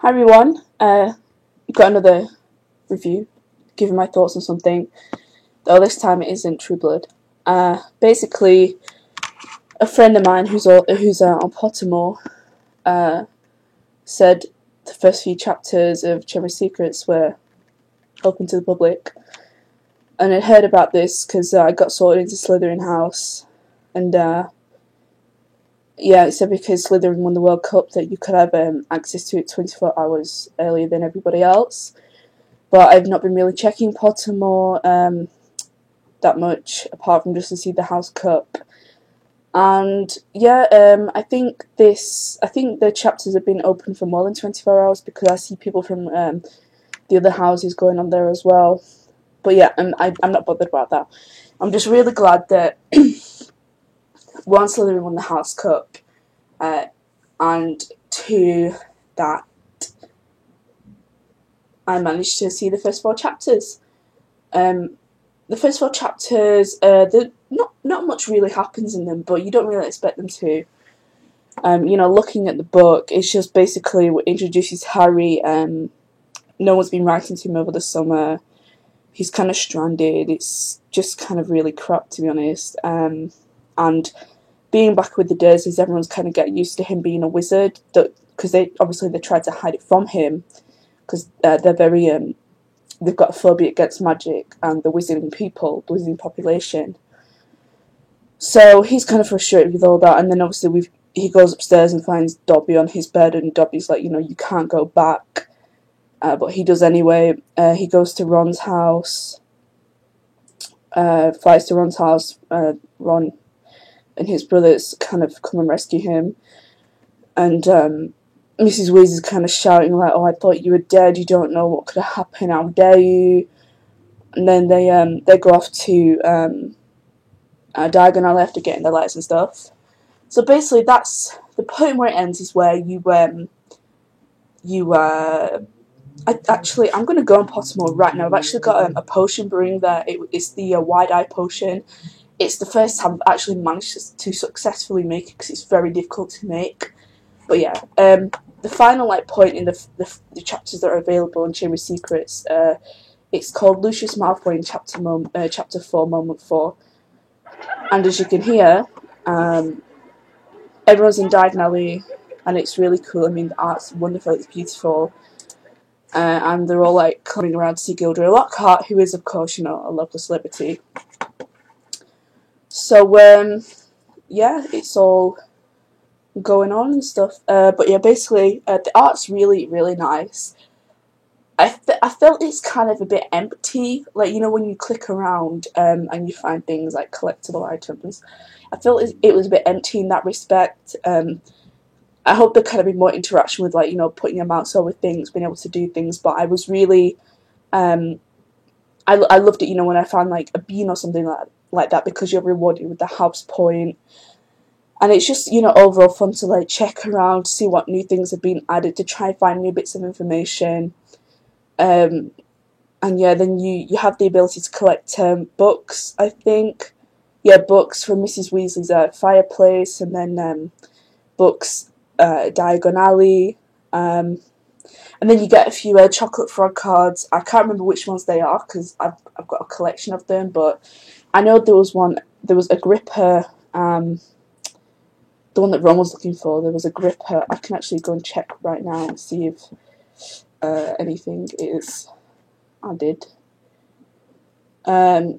Hi everyone, got another review, giving my thoughts on something, though this time it isn't True Blood. Basically, a friend of mine who's on Pottermore said the first few chapters of Chamber of Secrets were open to the public, and I heard about this because I got sorted into Slytherin House, and it said because Slytherin won the World Cup that you could have access to it 24 hours earlier than everybody else. But I've not been really checking Pottermore that much, apart from just to see the House Cup. And I think the chapters have been open for more than 24 hours because I see people from the other houses going on there as well. But yeah, I'm not bothered about that. I'm just really glad that one, Slytherin won the House Cup, and two, that I managed to see the first four chapters. The first four chapters, not much really happens in them, but you don't really expect them to. Looking at the book, it's just basically what introduces Harry. No one's been writing to him over the summer. He's kind of stranded. It's just kind of really crap, to be honest. And being back with the Dursleys, everyone's kind of getting used to him being a wizard, because they tried to hide it from him, because they're very they've got a phobia against magic and the wizarding people, the wizarding population. So he's kind of frustrated with all that, and then obviously he goes upstairs and finds Dobby on his bed, and Dobby's like, you can't go back, but he does anyway. He goes to Ron's house, flies to Ron's house. Ron and his brothers kind of come and rescue him, and Mrs. Weasley's kind of shouting like, "Oh, I thought you were dead. You don't know what could have happened. How dare you!" And then they go off to Diagon Alley after getting their letters and stuff. So basically, that's the point where it ends. Is where I'm going to go on Pottermore right now. I've actually got a potion brewing there. It's the Wide Eye potion. It's the first time I've actually managed to successfully make it because it's very difficult to make. But yeah, the final point in the chapters that are available in Chamber of Secrets, it's called Lucius Malfoy in Chapter 4, Moment 4. And as you can hear, everyone's in Diagon Alley, and it's really cool. I mean, the art's wonderful, it's beautiful. And they're all like coming around to see Gilderoy Lockhart, who is, of course, a local celebrity. So, it's all going on and stuff. But yeah, basically, the art's really, really nice. I felt it's kind of a bit empty, like, when you click around and you find things like collectible items. I felt it was a bit empty in that respect. I hope there could have been more interaction with, like, putting your mouse over things, being able to do things, but I was really, I loved it, when I found, like, a bean or something like that, because you're rewarded with the house point. And it's just, overall fun to, like, check around, see what new things have been added, to try and find new bits of information. And yeah, then you have the ability to collect books, I think. Yeah, books from Mrs. Weasley's fireplace, and then books, Diagon Alley. And then you get a few chocolate frog cards. I can't remember which ones they are because I've got a collection of them, but I know there was Agrippa, the one that Ron was looking for. There was Agrippa. I can actually go and check right now and see if anything is added. I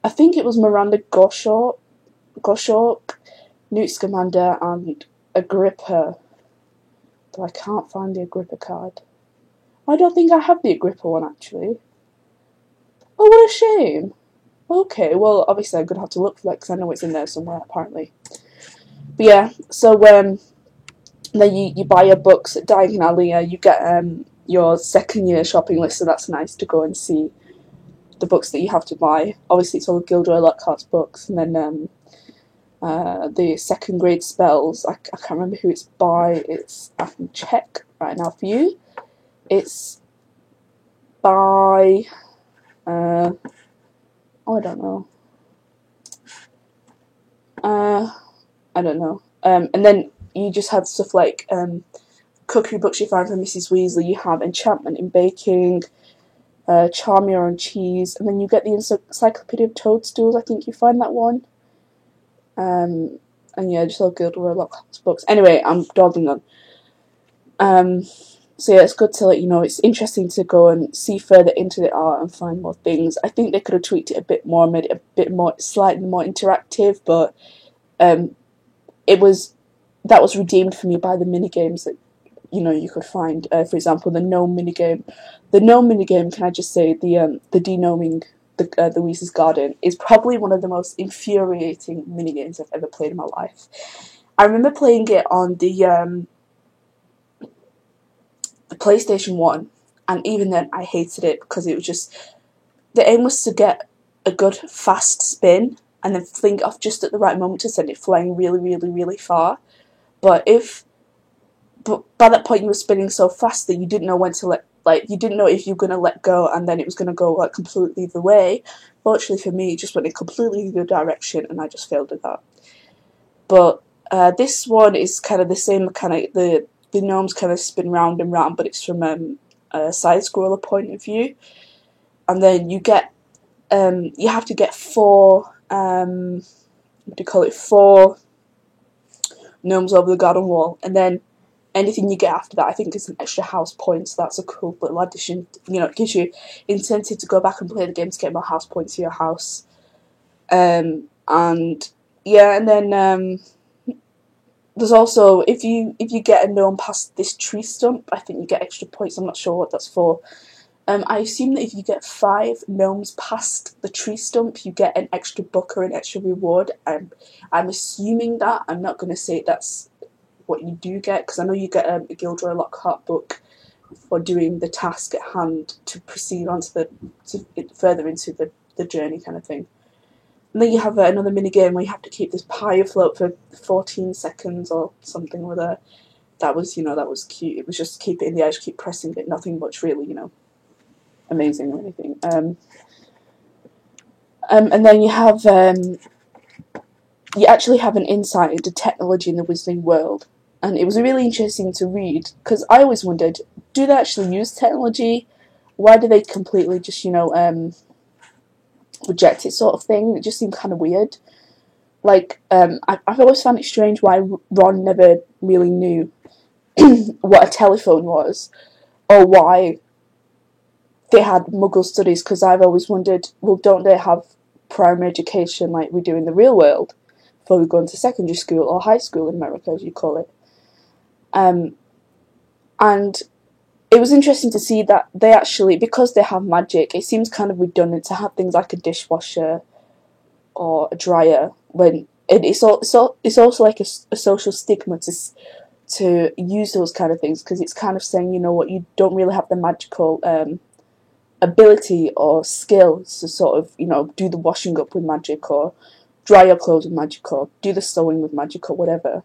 think it was Miranda Goshawk, Newt Scamander, and Agrippa. Though I can't find the Agrippa card. I don't think I have the Agrippa one, actually. Oh, what a shame. Okay, well, obviously I'm going to have to look for that because I know it's in there somewhere, apparently. But yeah, so then you buy your books at Diagon Alley. You get your second year shopping list, so that's nice to go and see the books that you have to buy. Obviously, it's all Gilderoy Lockhart's books, and then the second grade spells. I can't remember who it's by. I can check right now for you. It's by I don't know. I don't know. And then you just have stuff like cookery books you find from Mrs. Weasley, you have Enchantment in Baking, Charmier on Cheese, and then you get the Encyclopedia of Toadstools, I think you find that one. And yeah, just all Gilderoy Lockhart's books. Anyway, I'm dawdling on. So yeah, it's good to let you know. It's interesting to go and see further into the art and find more things. I think they could have tweaked it a bit more, made it a bit more, slightly more interactive, but that was redeemed for me by the mini games that you could find. For example, the gnome minigame. The gnome minigame, can I just say, the denoming the Weasley's Garden is probably one of the most infuriating minigames I've ever played in my life. I remember playing it on the PlayStation 1, and even then I hated it because it was just, the aim was to get a good fast spin and then fling it off just at the right moment to send it flying really, really, really far. But by that point you were spinning so fast that you didn't know when to you didn't know if you were going to let go and then it was going to go completely the way. Fortunately for me, it just went in completely the direction and I just failed at that. But this one is kind of the same mechanic. The gnomes kind of spin round and round, but it's from a side-scroller point of view. And then you have to get four gnomes over the garden wall, and then anything you get after that, I think, is an extra house point. So that's a cool little addition. It gives you incentive to go back and play the game to get more house points to your house. And yeah, and then there's also, if you get a gnome past this tree stump, I think you get extra points. I'm not sure what that's for. I assume that if you get 5 gnomes past the tree stump, you get an extra book or an extra reward. I'm assuming that. I'm not going to say that's what you do get, because I know you get a Gilderoy Lockhart book for doing the task at hand to proceed on to further into the journey kind of thing. And then you have another mini game where you have to keep this pie afloat for 14 seconds or something with a. That was cute. It was just keep it in the edge, keep pressing it. Nothing much really, amazing or anything. And then you have you actually have an insight into technology in the Wizarding world, and it was really interesting to read because I always wondered, do they actually use technology? Why do they completely just reject it, sort of thing? It just seemed kind of weird. I've always found it strange why Ron never really knew what a telephone was, or why they had Muggle studies, because I've always wondered, well, don't they have primary education like we do in the real world before we go into secondary school or high school in America, as you call it? And it was interesting to see that they actually, because they have magic, it seems kind of redundant to have things like a dishwasher or a dryer when it's also like a social stigma to use those kind of things, because it's kind of saying, you don't really have the magical ability or skill to sort of, do the washing up with magic, or dry your clothes with magic, or do the sewing with magic, or whatever.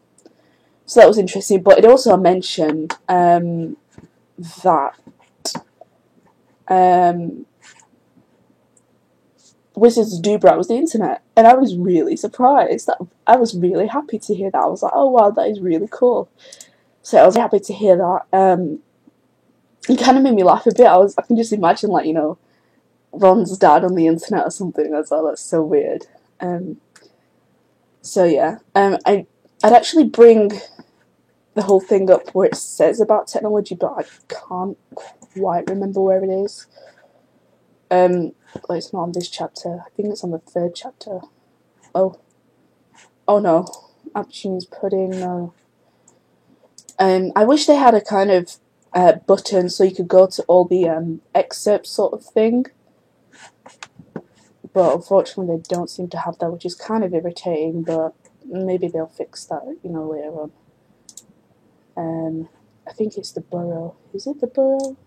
So that was interesting, but it also mentioned that wizards do browse the internet, and I was really surprised. I was really happy to hear that. I was like, oh wow, that is really cool. So I was happy to hear that. It kind of made me laugh a bit. I can just imagine, Ron's dad on the internet or something. I was like, that's so weird. So yeah, I'd actually bring the whole thing up where it says about technology, but I can't quite remember where it is. It's not on this chapter. I think it's on the 3rd chapter. Oh no, Aptune's Pudding. No. I wish they had a kind of button so you could go to all the excerpts, sort of thing. But unfortunately, they don't seem to have that, which is kind of irritating. But maybe they'll fix that, later on. I think it's the Burrow. Is it the Burrow?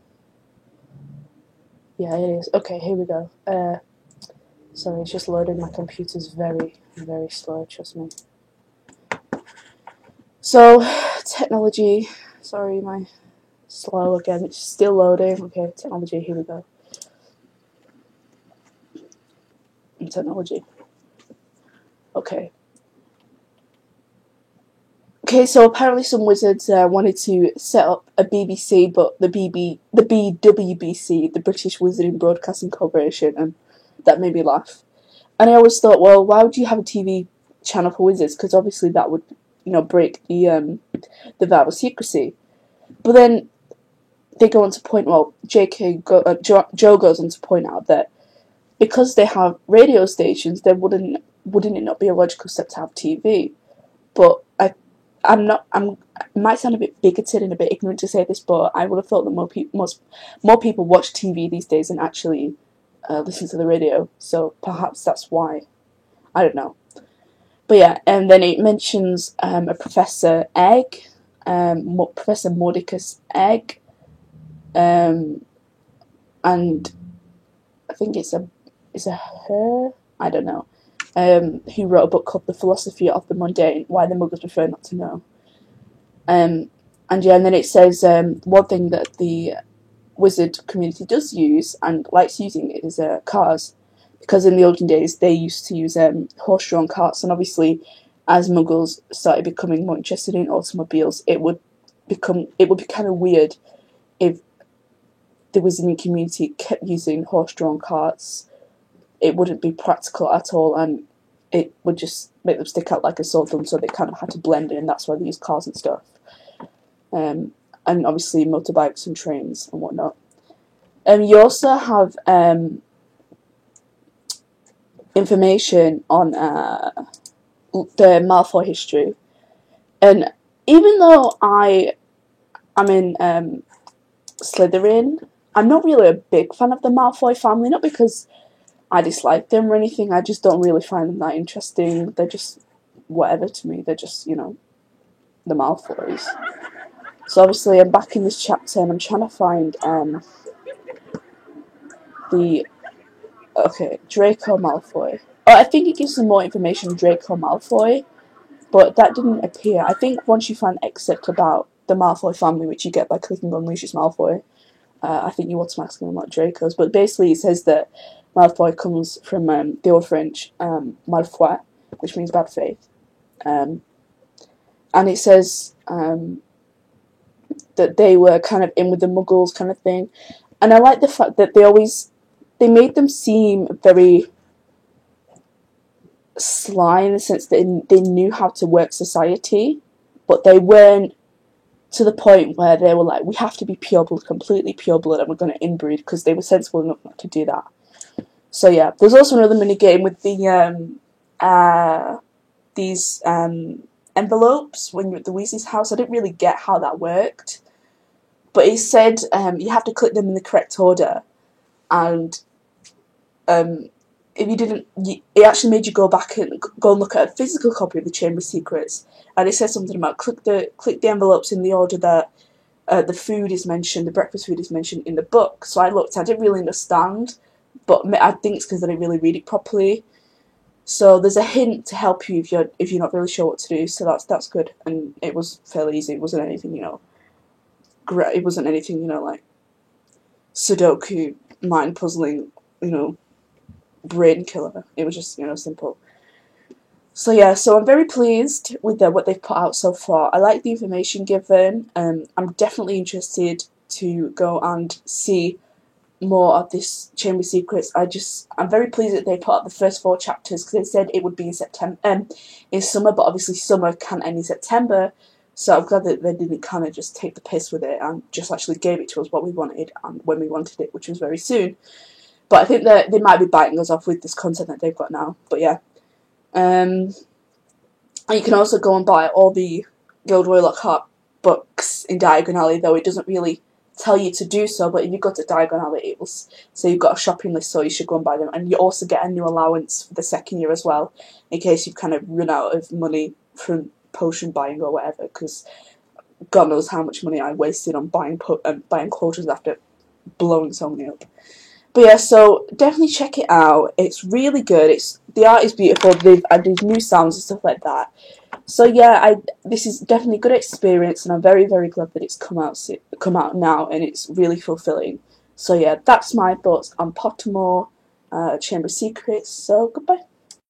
Yeah, it is. Okay, here we go. Sorry, it's just loading. My computer's very, very slow, trust me. So, technology. Sorry, my slow again. It's still loading. Okay, technology, here we go. Technology. Okay. Okay, so apparently some wizards wanted to set up a BBC, but the BWBC, the British Wizarding Broadcasting Corporation, and that made me laugh. And I always thought, well, why would you have a TV channel for wizards? Because obviously that would, break the vow of secrecy. But then they go on to point, well, Joe goes on to point out that because they have radio stations, then wouldn't it not be a logical step to have TV? But it might sound a bit bigoted and a bit ignorant to say this, but I would have thought that more people watch TV these days than actually listen to the radio. So perhaps that's why. I don't know. But yeah, and then it mentions a Professor Egg, Professor Mordicus Egg, and I think it's a her. I don't know. Who wrote a book called The Philosophy of the Mundane, Why the Muggles Prefer Not to Know. And then it says one thing that the wizard community does use and likes using is cars, because in the olden days they used to use horse-drawn carts, and obviously as Muggles started becoming more interested in automobiles, it would be kind of weird if the wizarding community kept using horse-drawn carts. It wouldn't be practical at all, and it would just make them stick out like a sore thumb, so they kind of had to blend in, and that's why they use cars and stuff. And obviously motorbikes and trains and whatnot. You also have information on the Malfoy history, and even though I'm in Slytherin, I'm not really a big fan of the Malfoy family, not because I dislike them or anything, I just don't really find them that interesting. They're just whatever to me, they're just, the Malfoys. So obviously I'm back in this chapter and I'm trying to find Draco Malfoy. Oh, I think it gives some more information on Draco Malfoy, but that didn't appear. I think once you find excerpt about the Malfoy family, which you get by clicking on Lucius Malfoy, I think you automatically unlock Draco's. But basically it says that Malfoy comes from the Old French Malfoy, which means bad faith. And it says that they were kind of in with the Muggles kind of thing. And I like the fact that they made them seem very sly in the sense that they knew how to work society, but they weren't to the point where they were like, we have to be pureblood, completely pureblood, and we're going to inbreed, because they were sensible enough not to do that. So yeah, there's also another minigame with these envelopes when you're at the Weasley's house. I didn't really get how that worked, but it said you have to click them in the correct order, and if you didn't, it actually made you go back and go and look at a physical copy of the Chamber of Secrets, and it says something about click the envelopes in the order that the food is mentioned, the breakfast food is mentioned in the book. So I looked, I didn't really understand, but I think it's because I didn't really read it properly. So there's a hint to help you if you're not really sure what to do. So that's good, and it was fairly easy. It wasn't anything great. It wasn't anything like Sudoku, mind puzzling, brain killer. It was just simple. So yeah, so I'm very pleased with what they've put out so far. I like the information given. I'm definitely interested to go and see more of this Chamber of Secrets. I'm very pleased that they put out the first 4 chapters, because they said it would be in September, in summer, but obviously summer can end in September. So I'm glad that they didn't kind of just take the piss with it and just actually gave it to us what we wanted and when we wanted it, which was very soon. But I think that they might be biting us off with this content that they've got now. But yeah. And you can also go and buy all the Gilderoy Lockhart books in Diagon Alley, though it doesn't really tell you to do so. But if you go to Diagon Alley, it will say you've got a shopping list, so you should go and buy them. And you also get a new allowance for the second year as well, in case you've kind of run out of money from potion buying or whatever, because God knows how much money I wasted on buying potions after blowing so many up. But yeah, so definitely check it out. It's really good. The art is beautiful. They've added new sounds and stuff like that. So yeah, this is definitely a good experience, and I'm very, very glad that it's come out now, and it's really fulfilling. So yeah, that's my thoughts on Pottermore Chamber of Secrets. So goodbye.